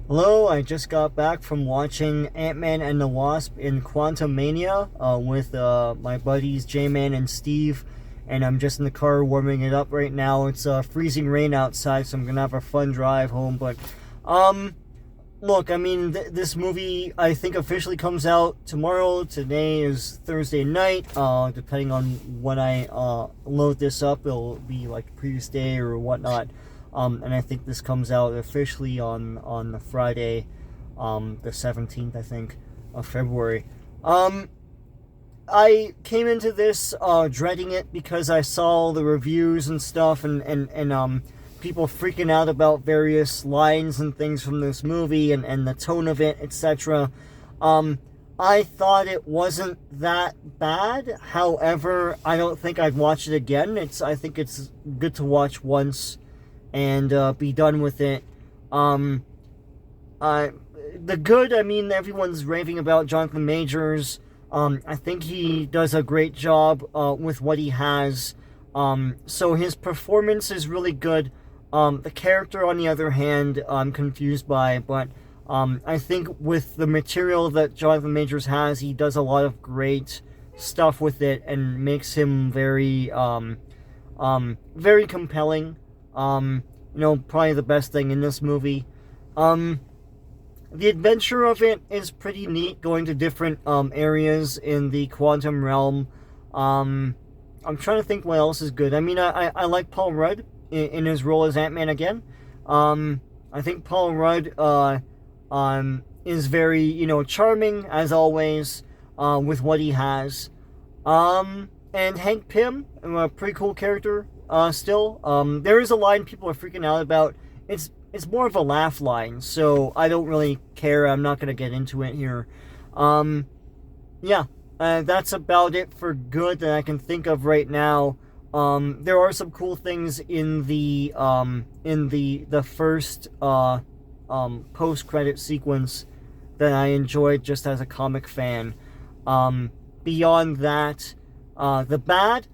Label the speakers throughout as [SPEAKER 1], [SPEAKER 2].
[SPEAKER 1] Hello, I just got back from watching Ant-Man and the Wasp in Quantumania with my buddies J-Man and Steve, and I'm just in the car warming it up right now. It's freezing rain outside, so I'm gonna have a fun drive home. But um, look, I mean, this movie I think officially comes out tomorrow. Today is Thursday night. Depending on when I load this up, it'll be like previous day or whatnot. And I think this comes out officially on the Friday, the 17th, I think, of February. I came into this dreading it because I saw the reviews and stuff, and people freaking out about various lines and things from this movie and the tone of it, etc. I thought it wasn't that bad. However, I don't think I'd watch it again. I think it's good to watch once and be done with it. The good, I mean, everyone's raving about Jonathan Majors. I think he does a great job with what he has. So his performance is really good. The character, on the other hand, I'm confused by, but I think with the material that Jonathan Majors has, he does a lot of great stuff with it and makes him very compelling. Probably the best thing in this movie. The adventure of it is pretty neat, going to different areas in the quantum realm. I'm trying to think what else is good. I mean, I like Paul Rudd in his role as Ant-Man again. I think Paul Rudd is very, charming, as always, with what he has. And Hank Pym, a pretty cool character. Still, there is a line people are freaking out about. It's more of a laugh line, so I don't really care. I'm not gonna get into it here. Yeah, that's about it for good that I can think of right now. There are some cool things in the first post-credit sequence that I enjoyed just as a comic fan. Beyond that, the bad,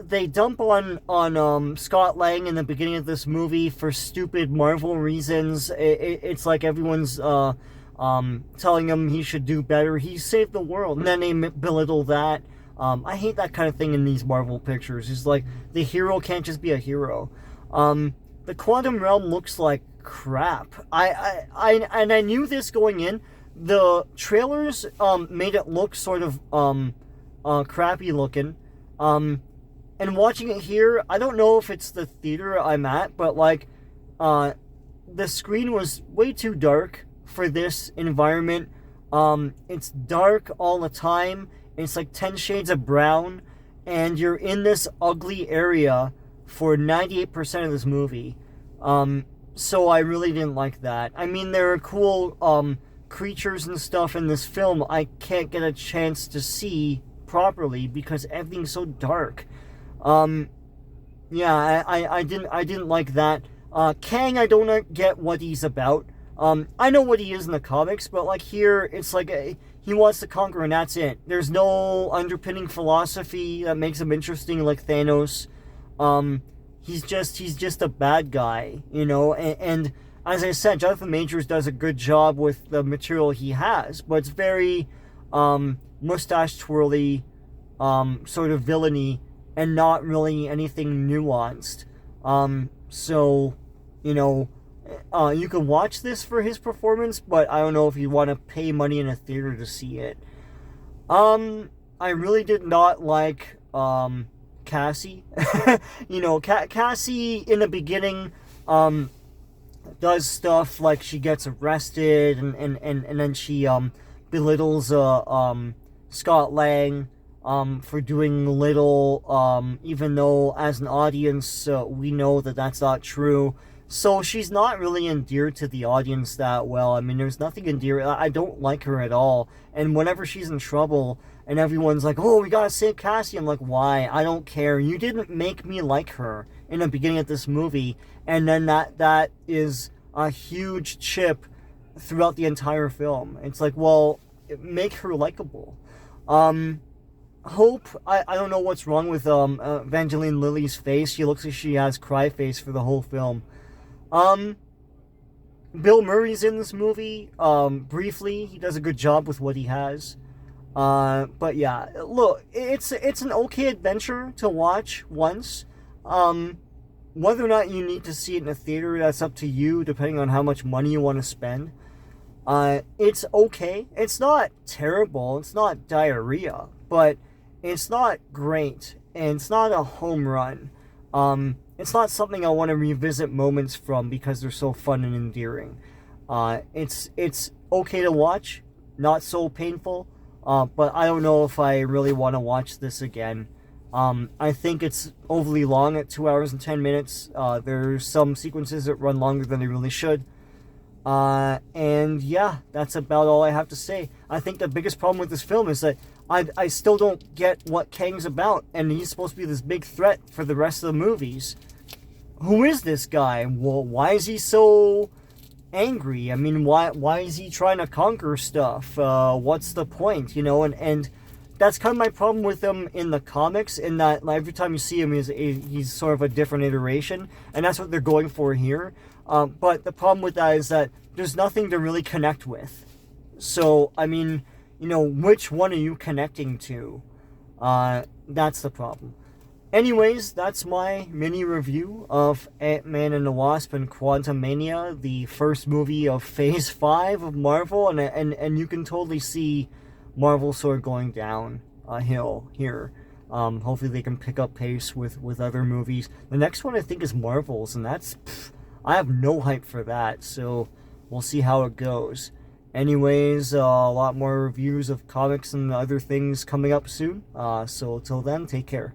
[SPEAKER 1] they dump on Scott Lang in the beginning of this movie for stupid Marvel reasons. It's like everyone's telling him he should do better. He saved the world, and then they belittle that. I hate that kind of thing in these Marvel pictures. It's like the hero can't just be a hero. The quantum realm looks like crap. I knew this going in. The trailers made it look sort of crappy looking. And watching it here, I don't know if it's the theater I'm at, but the screen was way too dark for this environment. It's dark all the time. It's like 10 shades of brown, and you're in this ugly area for 98% of this movie. So I really didn't like that. I mean, there are cool creatures and stuff in this film I can't get a chance to see properly because everything's so dark. Yeah, I didn't like that. Kang, I don't get what he's about. I know what he is in the comics, but here it's like he wants to conquer and that's it. There's no underpinning philosophy that makes him interesting like Thanos. He's just a bad guy, and as I said, Jonathan Majors does a good job with the material he has, but it's very mustache twirly, sort of villainy, and not really anything nuanced. So, you can watch this for his performance, but I don't know if you want to pay money in a theater to see it. I really did not like Cassie. Cassie in the beginning does stuff like she gets arrested and then she belittles Scott Lang for doing little, even though as an audience we know that that's not true. So she's not really endeared to the audience that well. I mean, there's nothing endearing. I don't like her at all. And whenever she's in trouble and everyone's like, oh, we gotta save Cassie, I'm like, why? I don't care. You didn't make me like her in the beginning of this movie. And then that is a huge chip throughout the entire film. It's like, well, make her likable. Hope, I don't know what's wrong with Evangeline Lilly's face. She looks like she has cry face for the whole film. Bill Murray's in this movie. Briefly, he does a good job with what he has. But yeah, look, it's an okay adventure to watch once. Whether or not you need to see it in a theater, that's up to you, depending on how much money you want to spend. It's okay. It's not terrible. It's not diarrhea, but it's not great, and it's not a home run. It's not something I want to revisit moments from because they're so fun and endearing. It's okay to watch, not so painful, but I don't know if I really want to watch this again. I think it's overly long at 2 hours and 10 minutes. There's some sequences that run longer than they really should. And yeah, that's about all I have to say. I think the biggest problem with this film is that I still don't get what Kang's about, and he's supposed to be this big threat for the rest of the movies. Who is this guy? Well, why is he so angry? I mean, why is he trying to conquer stuff? What's the point? You know, and that's kind of my problem with him in the comics, in that like, every time you see him, he's sort of a different iteration, and that's what they're going for here. But the problem with that is that there's nothing to really connect with. So, I mean, you know, which one are you connecting to? That's the problem. Anyways, that's my mini review of Ant-Man and the Wasp and Quantumania, the first movie of Phase 5 of Marvel, and you can totally see Marvel sort of going down a hill here. Hopefully they can pick up pace with other movies. The next one I think is Marvel's, and that's... I have no hype for that, so we'll see how it goes. Anyways, a lot more reviews of comics and other things coming up soon. So till then, take care.